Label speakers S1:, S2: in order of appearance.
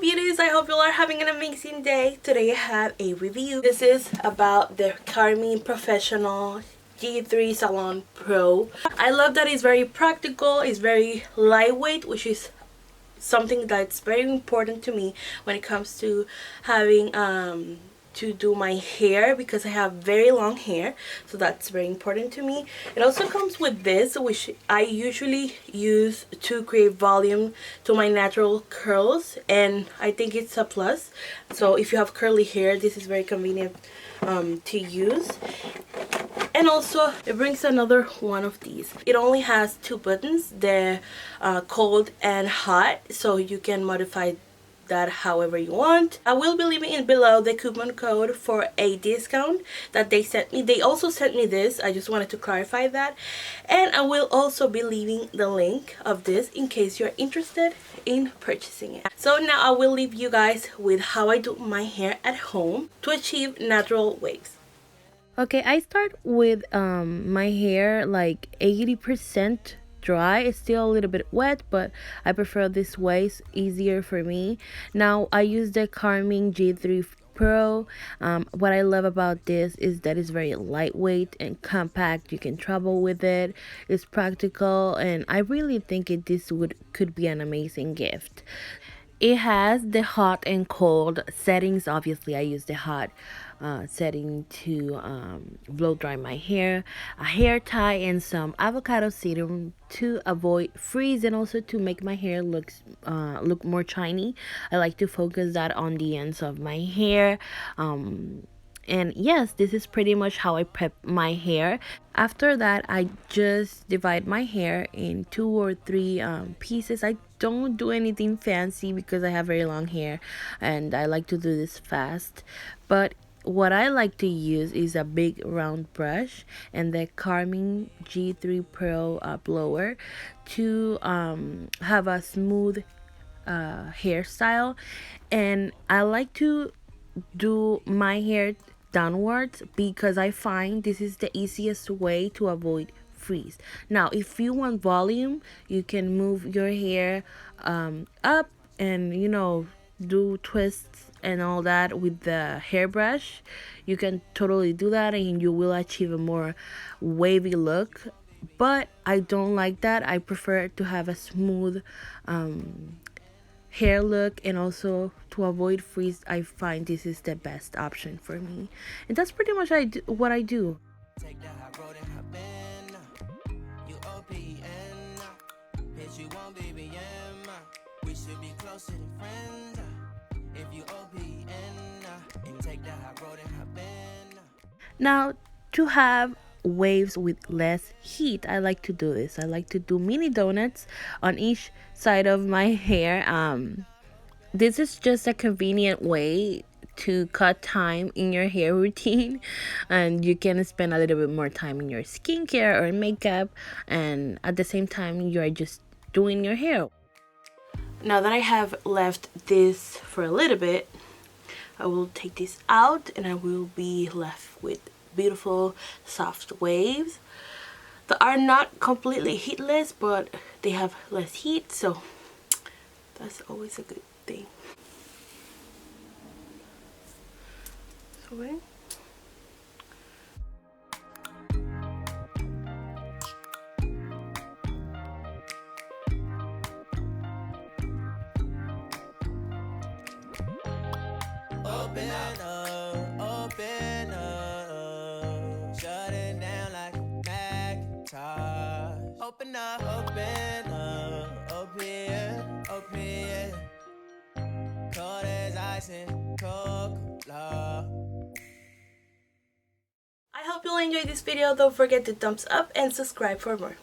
S1: beauties, I hope you all are having an amazing day. Today I have a review. This is about the Karmin Professional G3 Salon Pro. I love that it's very practical, it's very lightweight, which is something that's very important to me when it comes to having to do my hair, because I have very long hair, so that's very important to me. It also comes with this, which I usually use to create volume to my natural curls, and I think it's a plus. So if you have curly hair, this is very convenient to use. And also it brings another one of these. It only has two buttons, the cold and hot, so you can modify that however you want. I will be leaving in below the coupon code for a discount that they sent me. They also sent me this, I just wanted to clarify that. And I will also be leaving the link of this in case you're interested in purchasing it. So now I will leave you guys with how I do my hair at home to achieve natural waves. Okay, I start with my hair like 80% dry. It's still a little bit wet, but I prefer this way. It's easier for me. Now I use the Karmin G3 Pro. What I love about this is that it's very lightweight and compact. You can travel with it. It's practical, and I really think this could be an amazing gift. It has the hot and cold settings. Obviously I use the hot setting to blow dry my hair, a hair tie, and some avocado serum to avoid frizz, and also to make my hair look more shiny. I like to focus that on the ends of my hair. And yes, this is pretty much how I prep my hair. After that, I just divide my hair in 2 or 3 pieces. I don't do anything fancy because I have very long hair and I like to do this fast. But what I like to use is a big round brush and the Karmin G3 Pro blower to have a smooth hairstyle. And I like to do my hair downwards because I find this is the easiest way to avoid frizz. Now if you want volume, you can move your hair up and do twists and all that with the hairbrush. You can totally do that and you will achieve a more wavy look, but I don't like that. I prefer to have a smooth hair look, and also to avoid frizz, I find this is the best option for me. And that's pretty much what I do. Now to have waves with less heat, I like to do this. I like to do mini donuts on each side of my hair. This is just a convenient way to cut time in your hair routine, and you can spend a little bit more time in your skincare or makeup, and at the same time you are just doing your hair. Now that I have left this for a little bit, I will take this out and I will be left with beautiful soft waves that are not completely heatless, but they have less heat, so that's always a good thing. So right. Open up, shut it down like a Macintosh. Open up, open, cold as ice and Coca-Cola. I hope you'll enjoy this video. Don't forget to thumbs up and subscribe for more.